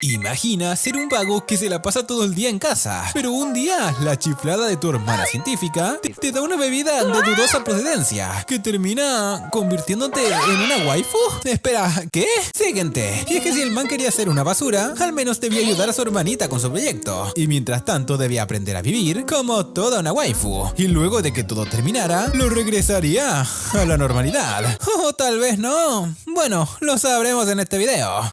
Imagina ser un vago que se la pasa todo el día en casa, pero un día la chiflada de tu hermana científica te da una bebida de dudosa procedencia que termina convirtiéndote en una waifu. Espera, ¿qué? Siguiente. Y es que si el man quería ser una basura, al menos debía ayudar a su hermanita con su proyecto. Y mientras tanto debía aprender a vivir como toda una waifu. Y luego de que todo terminara, lo regresaría a la normalidad. O tal vez no. Bueno, lo sabremos en este video.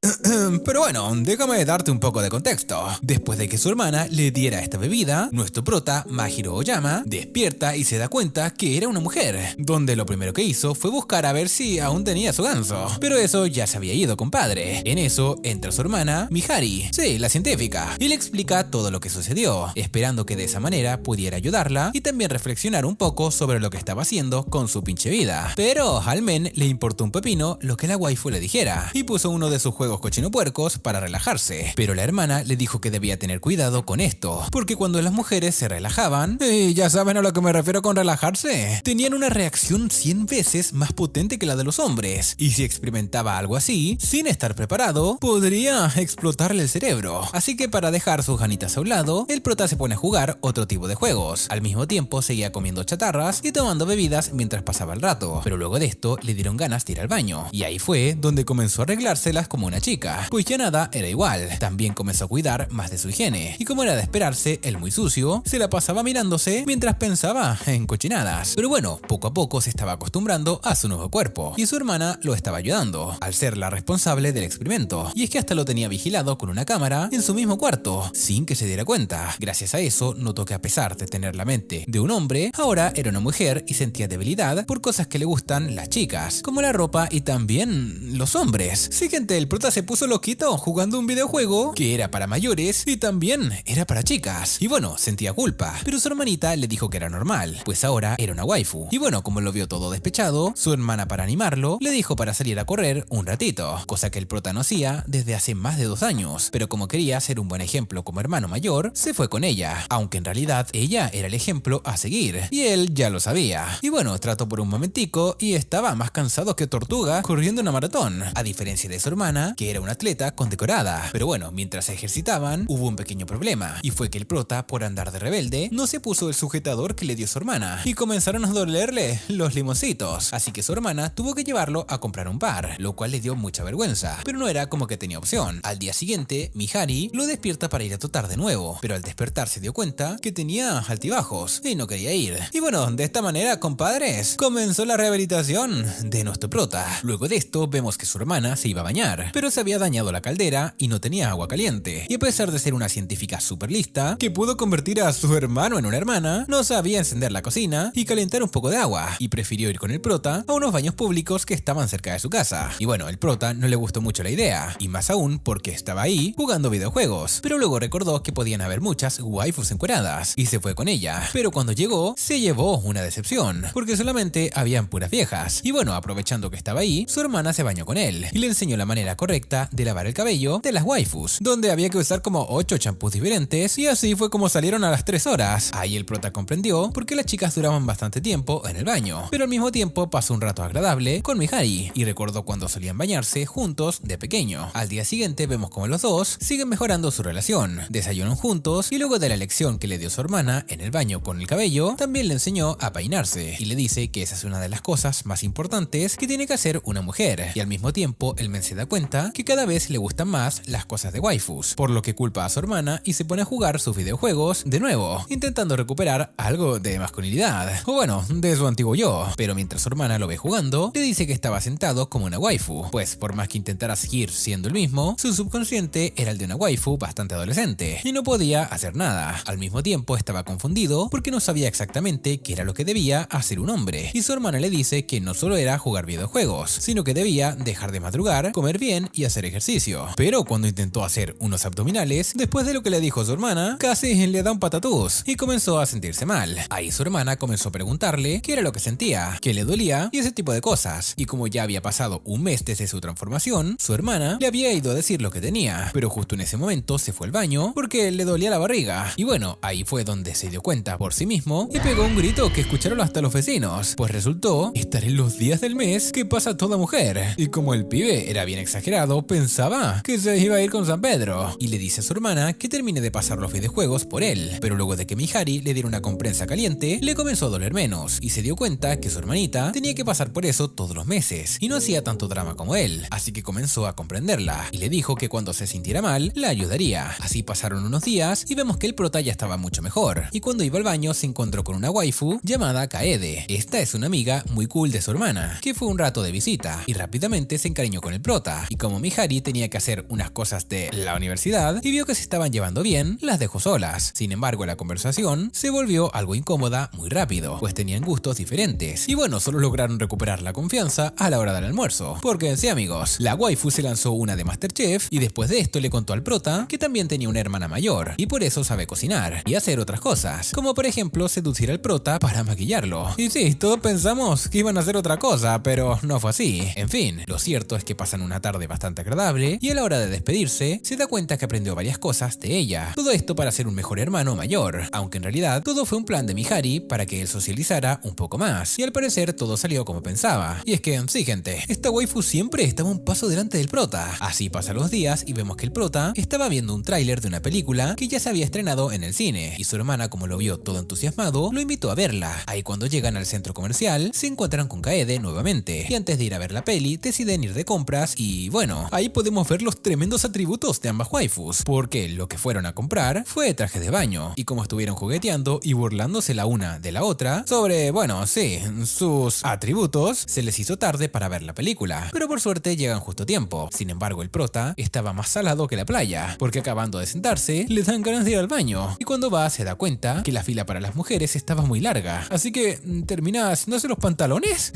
Pero bueno, déjame darte un poco de contexto. Después de que su hermana le diera esta bebida, nuestro prota, Majiro Oyama, despierta y se da cuenta que era una mujer, donde lo primero que hizo fue buscar a ver si aún tenía su ganso. Pero eso ya se había ido, compadre. En eso entra su hermana, Mihari, sí, la científica, y le explica todo lo que sucedió, esperando que de esa manera pudiera ayudarla y también reflexionar un poco sobre lo que estaba haciendo con su pinche vida. Pero al men le importó un pepino lo que la waifu le dijera, y puso uno de sus juegos cochinopuercos para relajarse. Pero la hermana le dijo que debía tener cuidado con esto, porque cuando las mujeres se relajaban, y ya saben a lo que me refiero con relajarse, tenían una reacción 100 veces más potente que la de los hombres, y si experimentaba algo así, sin estar preparado, podría explotarle el cerebro. Así que para dejar sus ganitas a un lado, el prota se pone a jugar otro tipo de juegos. Al mismo tiempo seguía comiendo chatarras y tomando bebidas mientras pasaba el rato, pero luego de esto le dieron ganas de ir al baño, y ahí fue donde comenzó a arreglárselas como una chica, pues ya nada era igual. También comenzó a cuidar más de su higiene, y como era de esperarse, el muy sucio se la pasaba mirándose mientras pensaba en cochinadas. Pero bueno, poco a poco se estaba acostumbrando a su nuevo cuerpo, y su hermana lo estaba ayudando, al ser la responsable del experimento, y es que hasta lo tenía vigilado con una cámara en su mismo cuarto, sin que se diera cuenta. Gracias a eso, notó que a pesar de tener la mente de un hombre, ahora era una mujer y sentía debilidad por cosas que le gustan las chicas, como la ropa y también los hombres. Siguiente, el prota se puso loquito jugando un videojuego que era para mayores y también era para chicas. Y bueno, sentía culpa, pero su hermanita le dijo que era normal, pues ahora era una waifu. Y bueno, como lo vio todo despechado, su hermana, para animarlo, le dijo para salir a correr un ratito, cosa que el prota no hacía desde hace más de 2 años, pero como quería ser un buen ejemplo como hermano mayor, se fue con ella, aunque en realidad ella era el ejemplo a seguir, y él ya lo sabía. Y bueno, trató por un momentico y estaba más cansado que tortuga corriendo una maratón, a diferencia de su hermana, que era una atleta condecorada. Pero bueno, mientras se ejercitaban, hubo un pequeño problema, y fue que el prota, por andar de rebelde, no se puso el sujetador que le dio su hermana, y comenzaron a dolerle los limoncitos, así que su hermana tuvo que llevarlo a comprar un par, lo cual le dio mucha vergüenza, pero no era como que tenía opción. Al día siguiente, Mihari lo despierta para ir a trotar de nuevo, pero al despertar se dio cuenta que tenía altibajos, y no quería ir. Y bueno, de esta manera, compadres, comenzó la rehabilitación de nuestro prota. Luego de esto, vemos que su hermana se iba a bañar, pero se había dañado la caldera y no tenía agua caliente, y a pesar de ser una científica súper lista, que pudo convertir a su hermano en una hermana, no sabía encender la cocina y calentar un poco de agua, y prefirió ir con el prota a unos baños públicos que estaban cerca de su casa. Y bueno, el prota no le gustó mucho la idea, y más aún porque estaba ahí jugando videojuegos, pero luego recordó que podían haber muchas waifus encueradas, y se fue con ella. Pero cuando llegó, se llevó una decepción, porque solamente habían puras viejas. Y bueno, aprovechando que estaba ahí, su hermana se bañó con él, y le enseñó la manera correcta de lavar el cabello de las waifus, donde había que usar como 8 champús diferentes, y así fue como salieron a las 3 horas. Ahí el prota comprendió por qué las chicas duraban bastante tiempo en el baño, pero al mismo tiempo pasó un rato agradable con Mihari, y recordó cuando solían bañarse juntos de pequeño. Al día siguiente vemos como los dos siguen mejorando su relación, desayunan juntos, y luego de la lección que le dio su hermana en el baño con el cabello, también le enseñó a peinarse, y le dice que esa es una de las cosas más importantes que tiene que hacer una mujer, y al mismo tiempo el men se da cuenta que cada vez le gustan más las cosas de waifus, por lo que culpa a su hermana y se pone a jugar sus videojuegos de nuevo, intentando recuperar algo de masculinidad, o bueno, de su antiguo yo. Pero mientras su hermana lo ve jugando, le dice que estaba sentado como una waifu, pues por más que intentara seguir siendo el mismo, su subconsciente era el de una waifu bastante adolescente, y no podía hacer nada. Al mismo tiempo estaba confundido porque no sabía exactamente qué era lo que debía hacer un hombre, y su hermana le dice que no solo era jugar videojuegos, sino que debía dejar de madrugar, comer bien y hacer ejercicio. Pero cuando intentó hacer unos abdominales, después de lo que le dijo su hermana, casi le da un patatús y comenzó a sentirse mal. Ahí su hermana comenzó a preguntarle qué era lo que sentía, qué le dolía y ese tipo de cosas. Y como ya había pasado un mes desde su transformación, su hermana le había ido a decir lo que tenía, pero justo en ese momento se fue al baño porque le dolía la barriga. Y bueno, ahí fue donde se dio cuenta por sí mismo y pegó un grito que escucharon hasta los vecinos, pues resultó estar en los días del mes que pasa toda mujer. Y como el pibe era bien exagerado, pensaba que se iba a ir con un San Pedro y le dice a su hermana que termine de pasar los videojuegos por él, pero luego de que Mihari le diera una compresa caliente, le comenzó a doler menos y se dio cuenta que su hermanita tenía que pasar por eso todos los meses y no hacía tanto drama como él, así que comenzó a comprenderla y le dijo que cuando se sintiera mal, la ayudaría. Así pasaron unos días y vemos que el prota ya estaba mucho mejor, y cuando iba al baño se encontró con una waifu llamada Kaede. Esta es una amiga muy cool de su hermana, que fue un rato de visita y rápidamente se encariñó con el prota, y como Mihari tenía que hacer unas cosas de la universidad y vio que se estaban llevando bien, las dejó solas. Sin embargo, la conversación se volvió algo incómoda muy rápido, pues tenían gustos diferentes, y bueno, solo lograron recuperar la confianza a la hora del almuerzo, porque sí amigos, la waifu se lanzó una de MasterChef y después de esto le contó al prota que también tenía una hermana mayor y por eso sabe cocinar y hacer otras cosas, como por ejemplo seducir al prota para maquillarlo. Y sí, todos pensamos que iban a hacer otra cosa, pero no fue así. En fin, lo cierto es que pasan una tarde bastante agradable y a la hora de despedirse se da cuenta que aprendió varias cosas de ella. Todo esto para ser un mejor hermano mayor, aunque en realidad todo fue un plan de Mihari para que él socializara un poco más, y al parecer todo salió como pensaba. Y es que, sí gente, esta waifu siempre estaba un paso delante del prota. Así pasan los días y vemos que el prota estaba viendo un tráiler de una película que ya se había estrenado en el cine, y su hermana, como lo vio todo entusiasmado, lo invitó a verla. Ahí cuando llegan al centro comercial, se encuentran con Kaede nuevamente, y antes de ir a ver la peli, deciden ir de compras y bueno, ahí podemos ver los tremendos atributos de ambas waifus, porque lo que fueron a comprar fue traje de baño, y como estuvieron jugueteando y burlándose la una de la otra sobre, bueno, sí, sus atributos, se les hizo tarde para ver la película, pero por suerte llegan justo a tiempo. Sin embargo, el prota estaba más salado que la playa, porque acabando de sentarse, le dan ganas de ir al baño, y cuando va se da cuenta que la fila para las mujeres estaba muy larga, así que termina haciéndose los pantalones.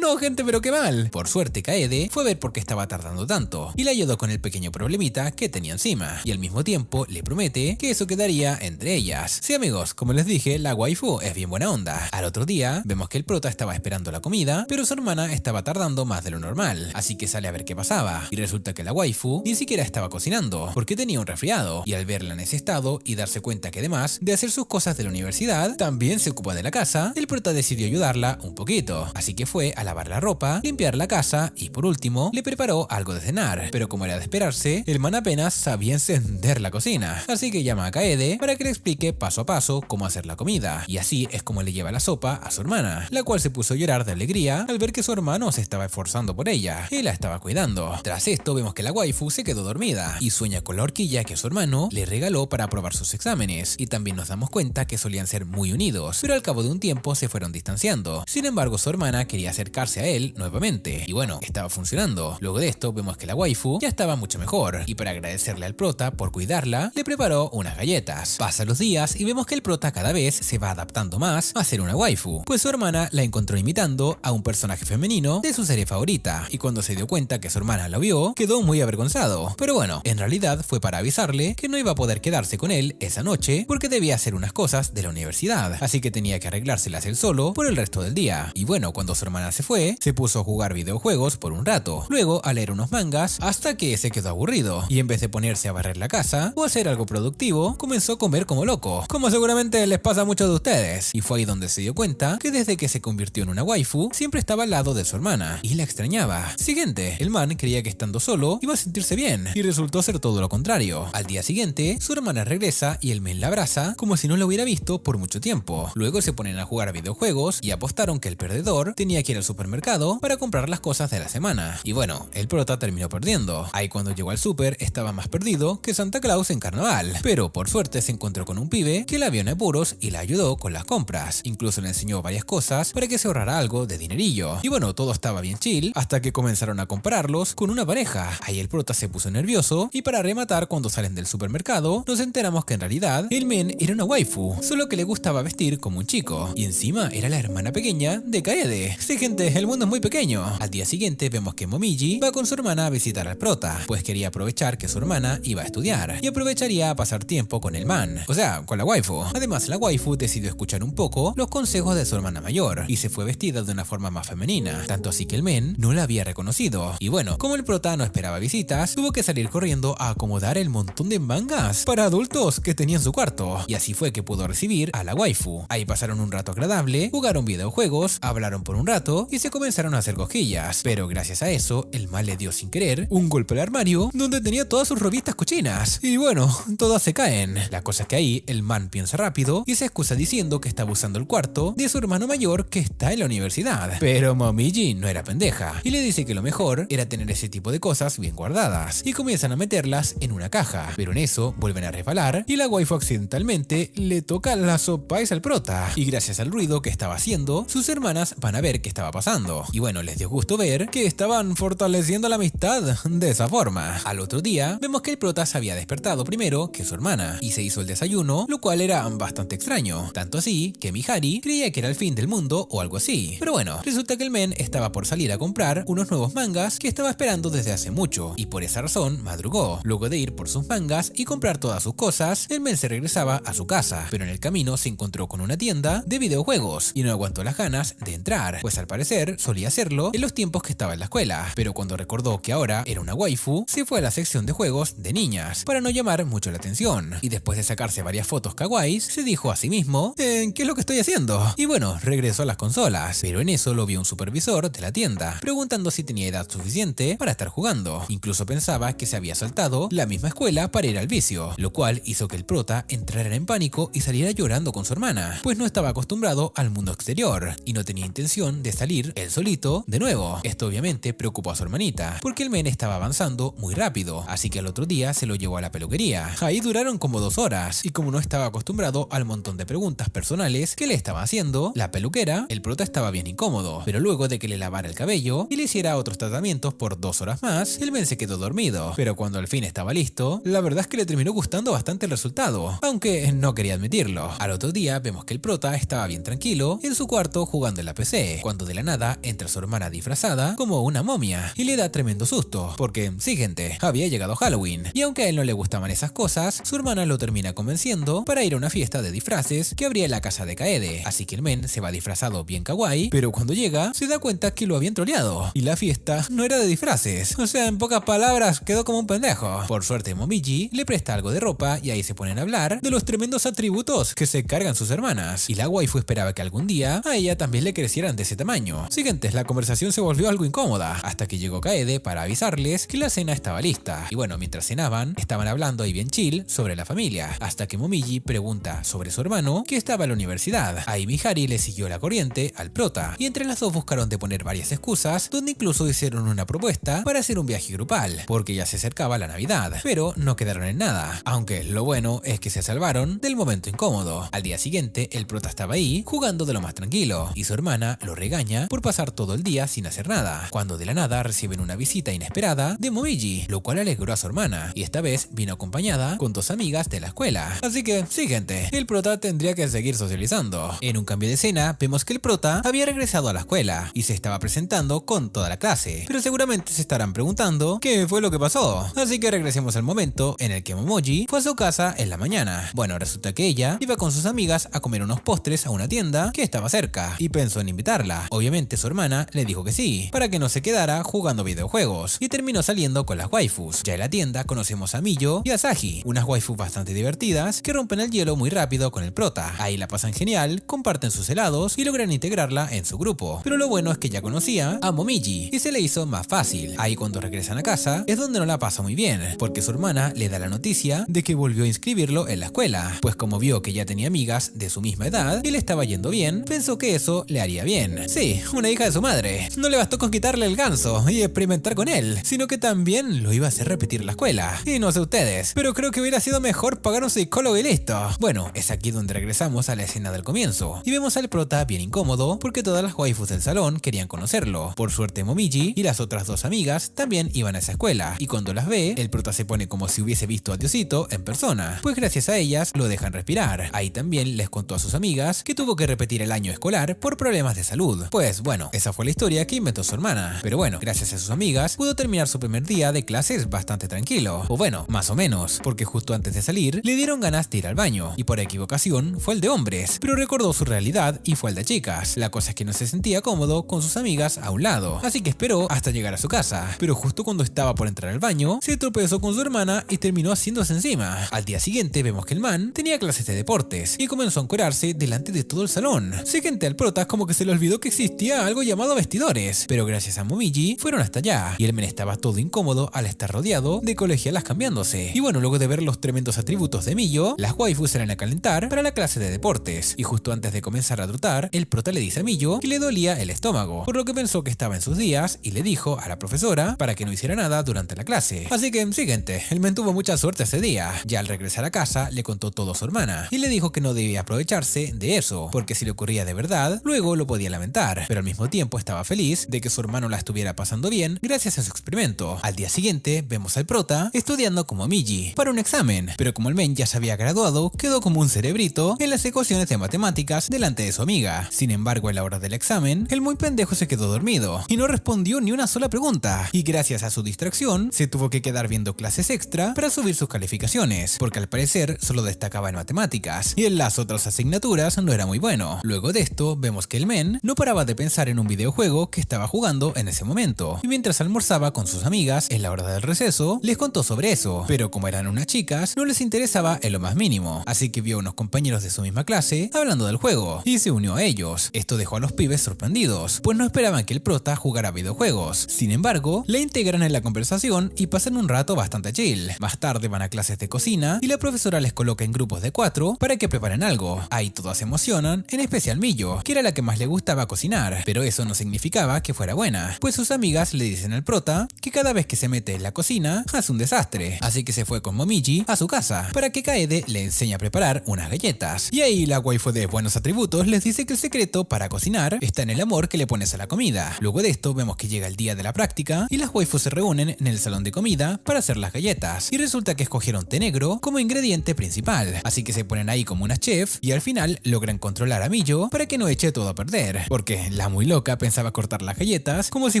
No gente, pero qué mal. Por suerte Kaede fue a ver por qué estaba tardando tanto, y le ayudó con el pequeño problemita que tenía encima, y al mismo tiempo le promete que eso quedaría entre ellas. Sí amigos, como les dije, la waifu es bien buena onda. Al otro día, vemos que el prota estaba esperando la comida, pero su hermana estaba tardando más de lo normal, así que sale a ver qué pasaba, y resulta que la waifu ni siquiera estaba cocinando, porque tenía un resfriado, y al verla en ese estado y darse cuenta que además de hacer sus cosas de la universidad, también se ocupa de la casa, el prota decidió ayudarla un poquito, así que fue a lavar la ropa, limpiar la casa y por último le preparó algo de cenar, pero como era de esperarse, el man apenas sabía encender la cocina, así que llama a Kaede para que le explique paso a paso cómo hacer la comida, y así es como le lleva la sopa a su hermana, la cual se puso a llorar de alegría al ver que su hermano se estaba esforzando por ella y la estaba cuidando. Tras esto vemos que la waifu se quedó dormida y sueña con la horquilla que su hermano le regaló para aprobar sus exámenes, y también nos damos cuenta que solían ser muy unidos, pero al cabo de un tiempo se fueron distanciando. Sin embargo, su hermana quería acercarse a él nuevamente, y bueno, estaba funcionando. Luego de esto vemos que la waifu ya estaba mucho mejor, y para agradecerle al prota por cuidarla, le preparó unas galletas. Pasan los días y vemos que el prota cada vez se va adaptando más a ser una waifu, pues su hermana la encontró imitando a un personaje femenino de su serie favorita, y cuando se dio cuenta que su hermana lo vio, quedó muy avergonzado. Pero bueno, en realidad fue para avisarle que no iba a poder quedarse con él esa noche porque debía hacer unas cosas de la universidad, así que tenía que arreglárselas él solo por el resto del día. Y bueno, cuando su hermana se fue, se puso a jugar videojuegos por un rato, luego a leer unos mangas hasta que se quedó aburrido, y en vez de ponerse a barrer la casa o hacer algo productivo, comenzó a comer como loco, como seguramente les pasa a muchos de ustedes, y fue ahí donde se dio cuenta que desde que se convirtió en una waifu, siempre estaba al lado de su hermana, y la extrañaba. Siguiente, el man creía que estando solo iba a sentirse bien, y resultó ser todo lo contrario. Al día siguiente, su hermana regresa y el men la abraza como si no lo hubiera visto por mucho tiempo. Luego se ponen a jugar a videojuegos y apostaron que el perdedor tenía que ir al supermercado para comprar las cosas de la semana. Y bueno, el prota terminó perdiendo. Ahí cuando llegó al súper estaba más perdido que Santa Claus en carnaval, pero por suerte se encontró con un pibe que la vio en apuros y la ayudó con las compras. Incluso le enseñó varias cosas para que se ahorrara algo de dinerillo. Y bueno, todo estaba bien chill hasta que comenzaron a compararlos con una pareja. Ahí el prota se puso nervioso y para rematar, cuando salen del supermercado nos enteramos que en realidad el men era una waifu, solo que le gustaba vestir como un chico, y encima era la hermana pequeña de Kaede. Sí gente, el mundo es muy pequeño. Al día siguiente vemos que Momiji va con su hermana a visitar al prota, pues quería aprovechar que su hermana iba a estudiar y aprovecharía a pasar tiempo con el man, o sea, con la waifu. Además, la waifu decidió escuchar un poco los consejos de su hermana mayor y se fue vestida de una forma más femenina, tanto así que el men no la había reconocido. Y bueno, como el prota no esperaba visitas, tuvo que salir corriendo a acomodar el montón de mangas para adultos que tenía en su cuarto, y así fue que pudo recibir a la waifu. Ahí pasaron un rato agradable, jugaron videojuegos, hablaron por un rato y se comenzaron a hacer cosquillas, pero gracias a eso el mal le dio sin querer un golpe al armario donde donde tenía todas sus revistas cochinas. Y bueno, todas se caen. La cosa es que ahí el man piensa rápido y se excusa diciendo que estaba usando el cuarto de su hermano mayor que está en la universidad. Pero Momiji no era pendeja y le dice que lo mejor era tener ese tipo de cosas bien guardadas y comienzan a meterlas en una caja. Pero en eso vuelven a resbalar y la waifu accidentalmente le toca la sopais al prota. Y gracias al ruido que estaba haciendo, sus hermanas van a ver qué estaba pasando. Y bueno, les dio gusto ver que estaban fortaleciendo la amistad de esa forma. Al otro día, vemos que el prota se había despertado primero que su hermana y se hizo el desayuno, lo cual era bastante extraño. Tanto así que Mihari creía que era el fin del mundo o algo así. Pero bueno, resulta que el men estaba por salir a comprar unos nuevos mangas que estaba esperando desde hace mucho y por esa razón madrugó. Luego de ir por sus mangas y comprar todas sus cosas, el men se regresaba a su casa, pero en el camino se encontró con una tienda de videojuegos y no aguantó las ganas de entrar, pues al parecer solía hacerlo en los tiempos que estaba en la escuela, pero cuando recordó que ahora era una waifu, se fue a la sección de juegos de niñas para no llamar mucho la atención y después de sacarse varias fotos kawaiis, se dijo a sí mismo, ¿qué es lo que estoy haciendo? Y bueno, regresó a las consolas, pero en eso lo vio un supervisor de la tienda, preguntando si tenía edad suficiente para estar jugando. Incluso pensaba que se había saltado la misma escuela para ir al vicio, lo cual hizo que el prota entrara en pánico y saliera llorando con su hermana, pues no estaba acostumbrado al mundo exterior y no tenía intención de salir él solito de nuevo. Esto obviamente preocupó a su hermanita, porque el men estaba avanzando muy rápido, así que al otro día se lo llevó a la peluquería. Ahí duraron como 2 horas y como no estaba acostumbrado al montón de preguntas personales que le estaba haciendo la peluquera, el prota estaba bien incómodo, pero luego de que le lavara el cabello y le hiciera otros tratamientos por 2 horas más, el men se quedó dormido, pero cuando al fin estaba listo, la verdad es que le terminó gustando bastante el resultado, aunque no quería admitirlo. Al otro día vemos que el prota estaba bien tranquilo en su cuarto jugando en la PC, cuando de la nada entra su hermana disfrazada como una momia y le da tremendo susto, porque sí gente, había llegado Halloween, y aunque a él no le gustaban esas cosas, su hermana lo termina convenciendo para ir a una fiesta de disfraces que habría en la casa de Kaede, así que el men se va disfrazado bien kawaii, pero cuando llega se da cuenta que lo habían troleado y la fiesta no era de disfraces, o sea, en pocas palabras quedó como un pendejo. Por suerte Momiji le presta algo de ropa y ahí se ponen a hablar de los tremendos atributos que se cargan sus hermanas, y la waifu esperaba que algún día a ella también le crecieran de ese tamaño. Siguientes, la conversación se volvió algo incómoda, hasta que llegó Kaede para avisarles que la cena estaba lista, y bueno, mientras cenaban, estaban hablando ahí bien chill sobre la familia, hasta que Momiji pregunta sobre su hermano que estaba en la universidad. Ahí Mihari le siguió la corriente al prota, y entre las dos buscaron de poner varias excusas, donde incluso hicieron una propuesta para hacer un viaje grupal, porque ya se acercaba la Navidad, pero no quedaron en nada, aunque lo bueno es que se salvaron del momento incómodo. Al día siguiente, el prota estaba ahí jugando de lo más tranquilo, y su hermana lo regaña por pasar todo el día sin hacer nada, cuando de la nada reciben una visita inesperada de Momiji, lo cual alegró a su hermana, y esta vez vino acompañada con 2 amigas de la escuela. Así que, sí gente, el prota tendría que seguir socializando. En un cambio de escena, vemos que el prota había regresado a la escuela, y se estaba presentando con toda la clase, pero seguramente se estarán preguntando qué fue lo que pasó, así que regresemos al momento en el que Momoji fue a su casa en la mañana. Bueno, resulta que ella iba con sus amigas a comer unos postres a una tienda que estaba cerca, y pensó en invitarla. Obviamente su hermana le dijo que sí, para que no se quedara jugando videojuegos, y terminó saliendo con las waifus. Ya en la tienda conocemos a Miyo y a Saji, unas waifus bastante divertidas que rompen el hielo muy rápido con el prota. Ahí la pasan genial, comparten sus helados y logran integrarla en su grupo, pero lo bueno es que ya conocía a Momiji y se le hizo más fácil. Ahí cuando regresan a casa es donde no la pasa muy bien, porque su hermana le da la noticia de que volvió a inscribirlo en la escuela, pues como vio que ya tenía amigas de su misma edad y le estaba yendo bien, pensó que eso le haría bien. Sí, una hija de su madre. No le bastó con quitarle el ganso y experimentar con él, sino que también lo iba a hacer repetir la escuela. Y no sé ustedes, pero creo que hubiera sido mejor pagar un psicólogo y listo. Bueno, es aquí donde regresamos a la escena del comienzo y vemos al prota bien incómodo porque todas las waifus del salón querían conocerlo. Por suerte Momiji y las otras 2 amigas también iban a esa escuela, y cuando las ve, el prota se pone como si hubiese visto a Diosito en persona, pues gracias a ellas lo dejan respirar. Ahí también les contó a sus amigas que tuvo que repetir el año escolar por problemas de salud. Pues bueno, esa fue la historia que inventó su hermana, pero bueno, gracias a sus amigas pudo terminar su primer día de clases bastante tranquilo, o bueno, más o menos, porque justo antes de salir le dieron ganas de ir al baño, y por equivocación fue el de hombres, pero recordó su realidad y fue el de chicas. La cosa es que no se sentía cómodo con sus amigas a un lado, así que esperó hasta llegar a su casa, pero justo cuando estaba por entrar al baño, se tropezó con su hermana y terminó haciéndose encima. Al día siguiente vemos que el man tenía clases de deportes y comenzó a encuerarse delante de todo el salón. Siguiente al prota como que se le olvidó que existía algo llamado vestidores, pero gracias a Momiji fueron hasta allá, y el men estaba todo incómodo al estar estar rodeado de colegialas cambiándose. Y bueno, luego de ver los tremendos atributos de Miyo, las waifus salen a calentar para la clase de deportes. Y justo antes de comenzar a trotar, el prota le dice a Miyo que le dolía el estómago, por lo que pensó que estaba en sus días y le dijo a la profesora para que no hiciera nada durante la clase. Así que, siguiente, el men tuvo mucha suerte ese día. Ya al regresar a casa, le contó todo a su hermana y le dijo que no debía aprovecharse de eso, porque si le ocurría de verdad, luego lo podía lamentar. Pero al mismo tiempo estaba feliz de que su hermano la estuviera pasando bien gracias a su experimento. Al día siguiente, vemos al prota estudiando como Miji para un examen, pero como el men ya se había graduado, quedó como un cerebrito en las ecuaciones de matemáticas delante de su amiga. Sin embargo, a la hora del examen, el muy pendejo se quedó dormido y no respondió ni una sola pregunta, y gracias a su distracción, se tuvo que quedar viendo clases extra para subir sus calificaciones, porque al parecer solo destacaba en matemáticas, y en las otras asignaturas no era muy bueno. Luego de esto, vemos que el men no paraba de pensar en un videojuego que estaba jugando en ese momento, y mientras almorzaba con sus amigas en la hora del receso, les contó sobre eso, pero como eran unas chicas, no les interesaba en lo más mínimo, así que vio a unos compañeros de su misma clase hablando del juego, y se unió a ellos. Esto dejó a los pibes sorprendidos, pues no esperaban que el prota jugara videojuegos. Sin embargo, le integran en la conversación y pasan un rato bastante chill. Más tarde van a clases de cocina y la profesora les coloca en grupos de 4 para que preparen algo. Ahí todas se emocionan, en especial Miyo, que era la que más le gustaba cocinar, pero eso no significaba que fuera buena, pues sus amigas le dicen al prota que cada vez que se mete en la cocina hace un desastre, así que se fue con Momiji a su casa para que Kaede le enseñe a preparar unas galletas. Y ahí la waifu de buenos atributos les dice que el secreto para cocinar está en el amor que le pones a la comida. Luego de esto vemos que llega el día de la práctica y las waifus se reúnen en el salón de comida para hacer las galletas, y resulta que escogieron té negro como ingrediente principal, así que se ponen ahí como unas chef y al final logran controlar a Miyo para que no eche todo a perder, porque la muy loca pensaba cortar las galletas como si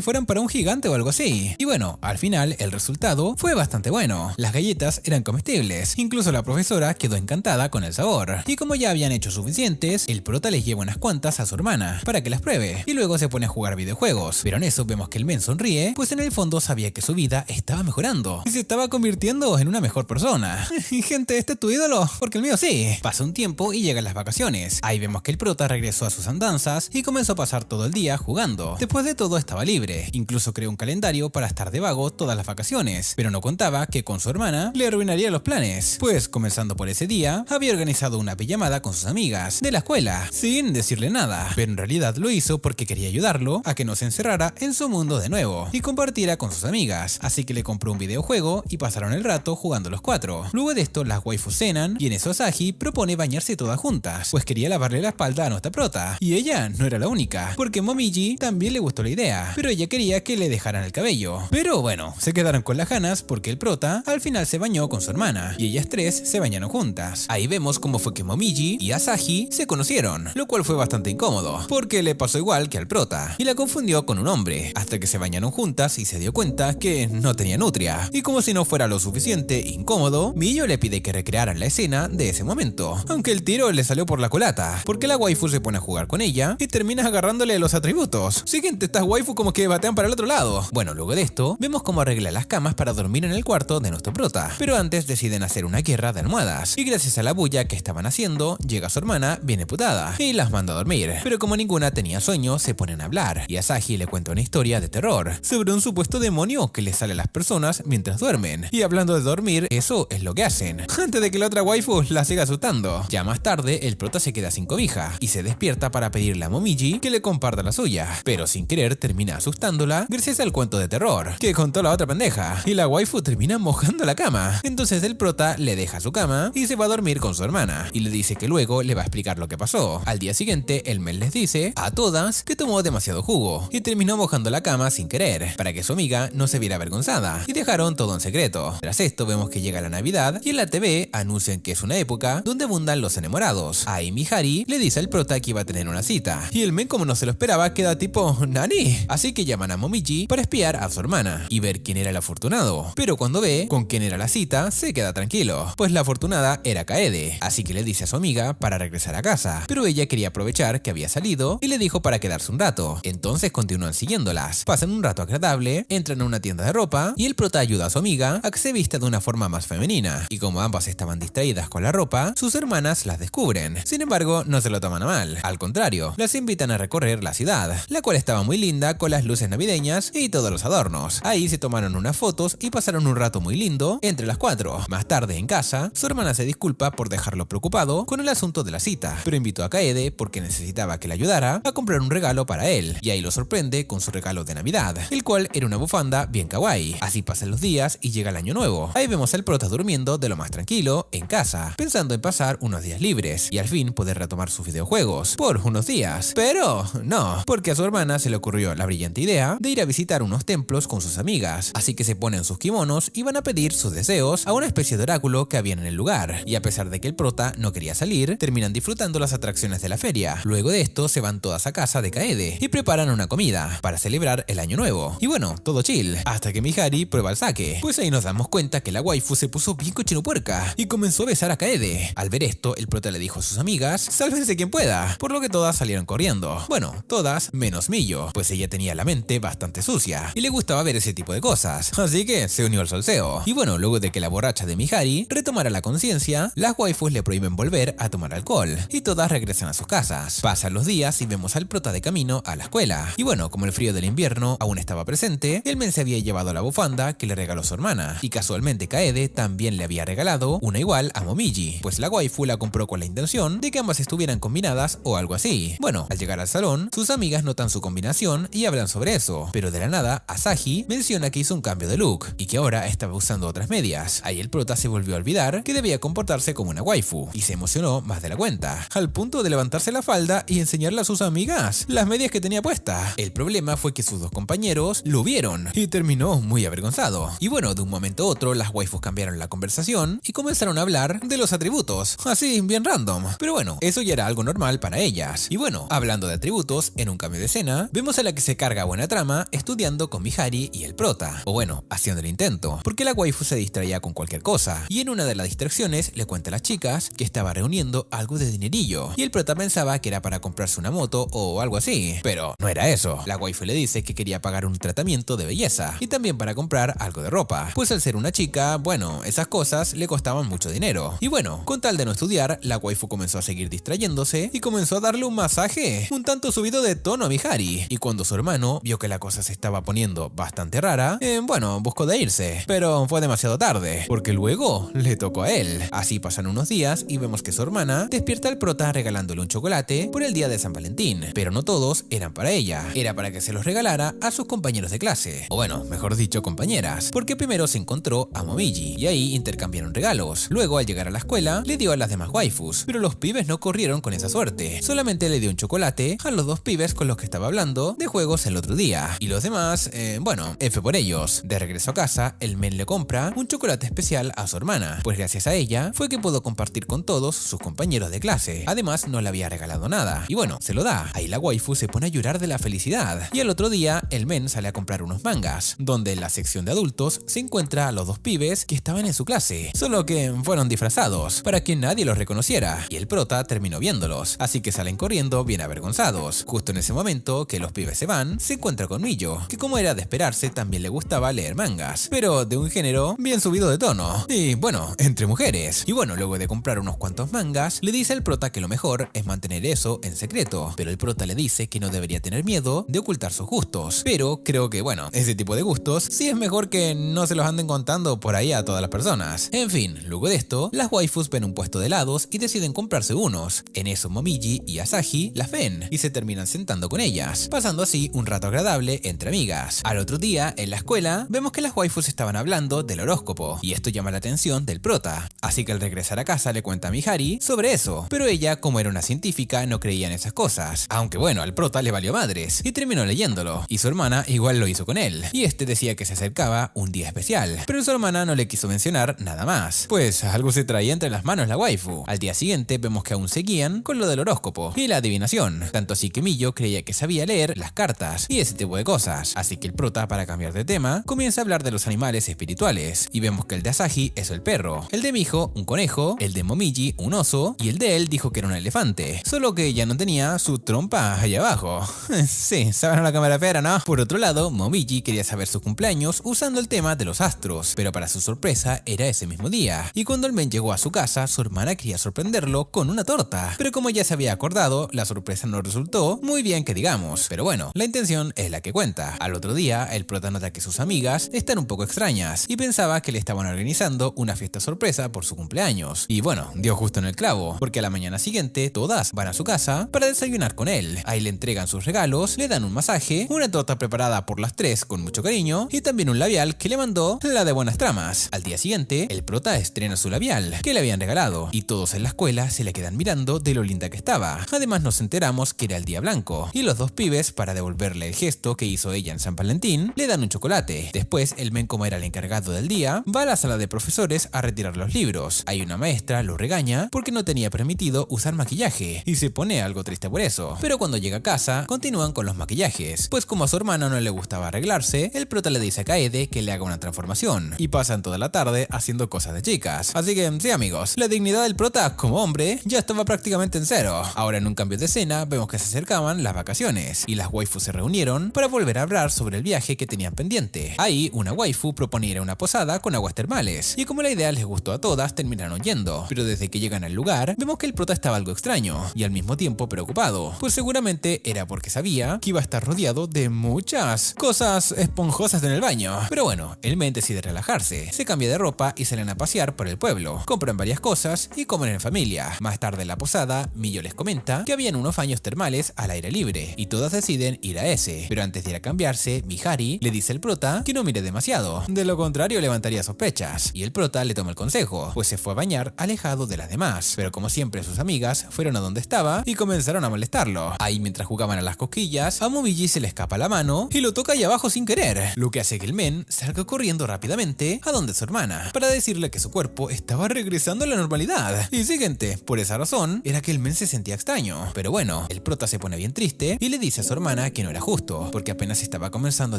fueran para un gigante o algo así. Y bueno, al final el resultado fue bastante bueno. Las galletas eran comestibles, incluso la profesora quedó encantada con el sabor, y como ya habían hecho suficientes, el prota les lleva unas cuantas a su hermana para que las pruebe, y luego se pone a jugar videojuegos. Pero en eso vemos que el men sonríe, pues en el fondo sabía que su vida estaba mejorando y se estaba convirtiendo en una mejor persona. Y gente, ¿este es tu ídolo? Porque el mío sí. Pasa un tiempo y llegan las vacaciones. Ahí vemos que el prota regresó a sus andanzas y comenzó a pasar todo el día jugando. Después de todo estaba libre, incluso creó un calendario para estar de vago todas las vacaciones, pero no contaba que con su hermana le arruinaría los planes, pues comenzando por ese día, había organizado una pijamada con sus amigas de la escuela, sin decirle nada, pero en realidad lo hizo porque quería ayudarlo a que no se encerrara en su mundo de nuevo y compartiera con sus amigas, así que le compró un videojuego y pasaron el rato jugando los 4. Luego de esto las waifus cenan y en eso Asahi propone bañarse todas juntas, pues quería lavarle la espalda a nuestra prota, y ella no era la única, porque Momiji también le gustó la idea, pero ella quería que le dejaran el cabello. Pero bueno, se quedaron con las ganas porque el prota al final se bañó con su hermana y ellas tres se bañaron juntas. Ahí vemos cómo fue que Momiji y Asahi se conocieron, lo cual fue bastante incómodo, porque le pasó igual que al prota y la confundió con un hombre, hasta que se bañaron juntas y se dio cuenta que no tenía nutria. Y como si no fuera lo suficiente incómodo, Miyo le pide que recrearan la escena de ese momento, aunque el tiro le salió por la culata, porque la waifu se pone a jugar con ella y termina agarrándole los atributos. Siguiente, estas waifu como que batean para el otro lado. Bueno, luego de esto, vemos cómo arregla las camas para dormir en el cuarto de nuestro prota, pero antes deciden hacer una guerra de almohadas, y gracias a la bulla que estaban haciendo, llega su hermana bien emputada y las manda a dormir, pero como ninguna tenía sueño, se ponen a hablar, y Asahi le cuenta una historia de terror sobre un supuesto demonio que le sale a las personas mientras duermen, y hablando de dormir, eso es lo que hacen, antes de que la otra waifu la siga asustando. Ya más tarde, el prota se queda sin cobija, y se despierta para pedirle a Momiji que le comparta la suya, pero sin querer termina asustándola gracias al cuento de terror que contó la otra pendeja, y la waifu termina mojando la cama. Entonces el prota le deja su cama y se va a dormir con su hermana, y le dice que luego le va a explicar lo que pasó. Al día siguiente, el men les dice a todas que tomó demasiado jugo y terminó mojando la cama sin querer, para que su amiga no se viera avergonzada, y dejaron todo en secreto. Tras esto vemos que llega la Navidad y en la TV anuncian que es una época donde abundan los enamorados. Ahí Mihari le dice al prota que iba a tener una cita, y el men, como no se lo esperaba, queda tipo ¿nani? Así que llaman a Momiji para espiar a su hermana y ver quién era el afortunado, pero cuando ve con quién era la cita se queda tranquilo, pues la afortunada era Kaede, así que le dice a su amiga para regresar a casa, pero ella quería aprovechar que había salido y le dijo para quedarse un rato. Entonces continúan siguiéndolas, pasan un rato agradable, entran a una tienda de ropa y el prota ayuda a su amiga a que se vista de una forma más femenina, y como ambas estaban distraídas con la ropa, sus hermanas las descubren. Sin embargo, no se lo toman a mal, al contrario, las invitan a recorrer la ciudad, la cual estaba muy linda con las luces navideñas y todos los adornos. Ahí se tomaron una unas fotos y pasaron un rato muy lindo entre las cuatro. Más tarde en casa, su hermana se disculpa por dejarlo preocupado con el asunto de la cita, pero invitó a Kaede porque necesitaba que le ayudara a comprar un regalo para él, y ahí lo sorprende con su regalo de Navidad, el cual era una bufanda bien kawaii. Así pasan los días y llega el año nuevo. Ahí vemos al prota durmiendo de lo más tranquilo en casa, pensando en pasar unos días libres y al fin poder retomar sus videojuegos por unos días. Pero no, porque a su hermana se le ocurrió la brillante idea de ir a visitar unos templos con sus amigas, así que se ponen sus kimonos y van a pedir sus deseos a una especie de oráculo que había en el lugar, y a pesar de que el prota no quería salir, terminan disfrutando las atracciones de la feria. Luego de esto se van todas a casa de Kaede y preparan una comida para celebrar el año nuevo. Y bueno, todo chill, hasta que Mihari prueba el sake. Pues ahí nos damos cuenta que la waifu se puso bien cochino puerca y comenzó a besar a Kaede. Al ver esto, el prota le dijo a sus amigas: sálvense quien pueda, por lo que todas salieron corriendo. Bueno, todas menos Miyo, pues ella tenía la mente bastante sucia y le gustaba ver ese tipo de cosas, así que se unió al salseo. Y bueno, luego de que la borracha de Mihari retomara la conciencia, las waifus le prohíben volver a tomar alcohol y todas regresan a sus casas. Pasan los días y vemos al prota de camino a la escuela. Y bueno, como el frío del invierno aún estaba presente, el men se había llevado la bufanda que le regaló su hermana, y casualmente Kaede también le había regalado una igual a Momiji, pues la waifu la compró con la intención de que ambas estuvieran combinadas o algo así. Bueno, al llegar al salón, sus amigas notan su combinación y hablan sobre eso, pero de la nada Asahi menciona que hizo un cambio de look y que ahora estaba usando otras medias. Ahí el prota se volvió a olvidar que debía comportarse como una waifu y se emocionó más de la cuenta, al punto de levantarse la falda y enseñarle a sus amigas las medias que tenía puesta. El problema fue que sus dos compañeros lo vieron y terminó muy avergonzado. Y bueno, de un momento a otro las waifus cambiaron la conversación y comenzaron a hablar de los atributos, así bien random, pero bueno, eso ya era algo normal para ellas. Y bueno, hablando de atributos, en un cambio de escena vemos a la que se carga buena trama estudiando con Mihari y el prota, o bueno, haciendo el intento, porque la waifu se distraía con cualquier cosa, y en una de las distracciones le cuenta a las chicas que estaba reuniendo algo de dinerillo, y el prota pensaba que era para comprarse una moto o algo así, pero no era eso. La waifu le dice que quería pagar un tratamiento de belleza y también para comprar algo de ropa, pues al ser una chica, bueno, esas cosas le costaban mucho dinero. Y bueno, con tal de no estudiar, la waifu comenzó a seguir distrayéndose y comenzó a darle un masaje un tanto subido de tono a Mihari, y cuando su hermano vio que la cosa se estaba poniendo bastante rara, bueno, buscó de irse, pero fue demasiado tarde, porque luego le tocó a él. Así pasan unos días y vemos que su hermana despierta al prota regalándole un chocolate por el día de San Valentín, pero no todos eran para ella, era para que se los regalara a sus compañeros de clase, o bueno, mejor dicho, compañeras, porque primero se encontró a Momiji y ahí intercambiaron regalos. Luego, al llegar a la escuela, le dio a las demás waifus, pero los pibes no corrieron con esa suerte, solamente le dio un chocolate a los dos pibes con los que estaba hablando de juegos el otro día, y los demás, bueno, F por ellos. De regreso a casa, el men le compra un chocolate especial a su hermana, pues gracias a ella fue que pudo compartir con todos sus compañeros de clase. Además, no le había regalado nada, y bueno, se lo da. Ahí la waifu se pone a llorar de la felicidad, y al otro día, el men sale a comprar unos mangas, donde en la sección de adultos se encuentra a los dos pibes que estaban en su clase, solo que fueron disfrazados, para que nadie los reconociera, y el prota terminó viéndolos, así que salen corriendo bien avergonzados. Justo en ese momento que los pibes se van, se encuentra con Miyo, que como era de esperarse también le gustaba leer mangas, pero de un género bien subido de tono, y bueno, entre mujeres. Y bueno, luego de comprar unos cuantos mangas, le dice al prota que lo mejor es mantener eso en secreto, pero el prota le dice que no debería tener miedo de ocultar sus gustos, pero creo que bueno, ese tipo de gustos sí es mejor que no se los anden contando por ahí a todas las personas. En fin, luego de esto, las waifus ven un puesto de helados y deciden comprarse unos. En eso Momiji y Asahi las ven y se terminan sentando con ellas, pasando así un rato agradable entre amigas. Al otro día, en la escuela, vemos que las waifus estaban hablando del horóscopo, y esto llama la atención del prota, así que al regresar a casa le cuenta a Mihari sobre eso, pero ella, como era una científica, no creía en esas cosas, aunque bueno, al prota le valió madres y terminó leyéndolo, y su hermana igual lo hizo con él, y este decía que se acercaba un día especial, pero su hermana no le quiso mencionar nada más, pues algo se traía entre las manos la waifu. Al día siguiente vemos que aún seguían con lo del horóscopo y la adivinación, tanto así que Miyo creía que sabía leer las cartas y ese tipo de cosas, así que el prota, para cambiar de tema, comienza a hablar de los animales espirituales, y vemos que el de Asahi es el perro, el de Mijo un conejo, el de Momiji un oso, y el de él dijo que era un elefante, solo que ya no tenía su trompa allá abajo. Sí, saben a la cámara fea, ¿no? Por otro lado, Momiji quería saber su cumpleaños usando el tema de los astros, pero para su sorpresa era ese mismo día, y cuando el men llegó a su casa, su hermana quería sorprenderlo con una torta, pero como ya se había acordado, la sorpresa no resultó muy bien que digamos, pero bueno, la intención es la que cuenta. Al otro día, el prota nota que sus amigos amigas están un poco extrañas y pensaba que le estaban organizando una fiesta sorpresa por su cumpleaños. Y bueno, dio justo en el clavo, porque a la mañana siguiente todas van a su casa para desayunar con él. Ahí le entregan sus regalos, le dan un masaje, una torta preparada por las tres con mucho cariño y también un labial que le mandó la de buenas tramas. Al día siguiente, el prota estrena su labial que le habían regalado y todos en la escuela se le quedan mirando de lo linda que estaba. Además nos enteramos que era el día blanco y los dos pibes, para devolverle el gesto que hizo ella en San Valentín, le dan un chocolate. Después, el men, como era el encargado del día, va a la sala de profesores a retirar los libros. Hay una maestra, lo regaña porque no tenía permitido usar maquillaje y se pone algo triste por eso. Pero cuando llega a casa, continúan con los maquillajes, pues como a su hermana no le gustaba arreglarse, el prota le dice a Kaede que le haga una transformación y pasan toda la tarde haciendo cosas de chicas. Así que sí, amigos, la dignidad del prota como hombre ya estaba prácticamente en cero. Ahora, en un cambio de escena, vemos que se acercaban las vacaciones y las waifus se reunieron para volver a hablar sobre el viaje que tenían pendiente. Ahí, una waifu proponía ir a una posada con aguas termales y como la idea les gustó a todas, terminaron yendo. Pero desde que llegan al lugar, vemos que el prota estaba algo extraño y al mismo tiempo preocupado, pues seguramente era porque sabía que iba a estar rodeado de muchas cosas esponjosas en el baño. Pero bueno, el men decide relajarse, se cambia de ropa y salen a pasear por el pueblo. Compran varias cosas y comen en familia. Más tarde en la posada, Miyo les comenta que habían unos baños termales al aire libre y todas deciden ir a ese. Pero antes de ir a cambiarse, Mihari le dice al prota que no mire demasiado, de lo contrario levantaría sospechas. Y el prota le toma el consejo, pues se fue a bañar alejado de las demás. Pero como siempre, sus amigas fueron a donde estaba y comenzaron a molestarlo. Ahí, mientras jugaban a las cosquillas, a Momiji se le escapa la mano y lo toca ahí abajo sin querer, lo que hace que el men salga corriendo rápidamente a donde su hermana para decirle que su cuerpo estaba regresando a la normalidad. Y siguiente, por esa razón era que el men se sentía extraño. Pero bueno, el prota se pone bien triste y le dice a su hermana que no era justo, porque apenas estaba comenzando a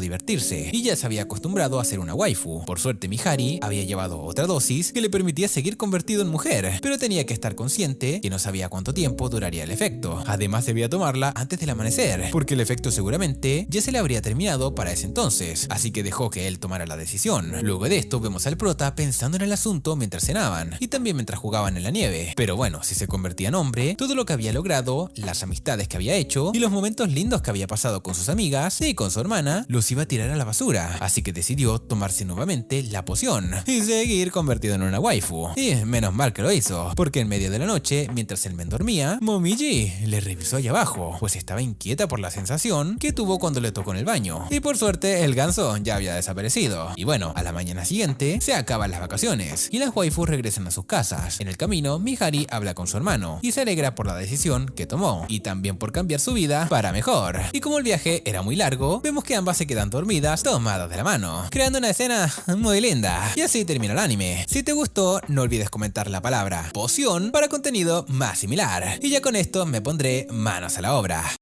divertirse y ya se había acostumbrado a ser una waifu. Por suerte, Mihari había llevado otra dosis que le permitía seguir convertido en mujer, pero tenía que estar consciente que no sabía cuánto tiempo duraría el efecto. Además, debía tomarla antes del amanecer, porque el efecto seguramente ya se le habría terminado para ese entonces, así que dejó que él tomara la decisión. Luego de esto, vemos al prota pensando en el asunto mientras cenaban y también mientras jugaban en la nieve. Pero bueno, si se convertía en hombre, todo lo que había logrado, las amistades que había hecho y los momentos lindos que había pasado con sus amigas y con su hermana, los iba a tirar a la basura. Así que decidió tomarse nuevamente la poción y seguir convertido en una waifu. Y menos mal que lo hizo, porque en medio de la noche, mientras el men dormía, Momiji le revisó allá abajo, pues estaba inquieta por la sensación que tuvo cuando le tocó en el baño. Y por suerte, el ganso ya había desaparecido. Y bueno, a la mañana siguiente se acaban las vacaciones y las waifus regresan a sus casas. En el camino, Mihari habla con su hermano y se alegra por la decisión que tomó y también por cambiar su vida para mejor. Y como el viaje era muy largo, vemos que ambas se quedan dormidas tomadas de la mano, creando una escena muy linda. Y así termina el anime. Si te gustó, no olvides comentar la palabra poción para contenido más similar. Y ya con esto me pondré manos a la obra.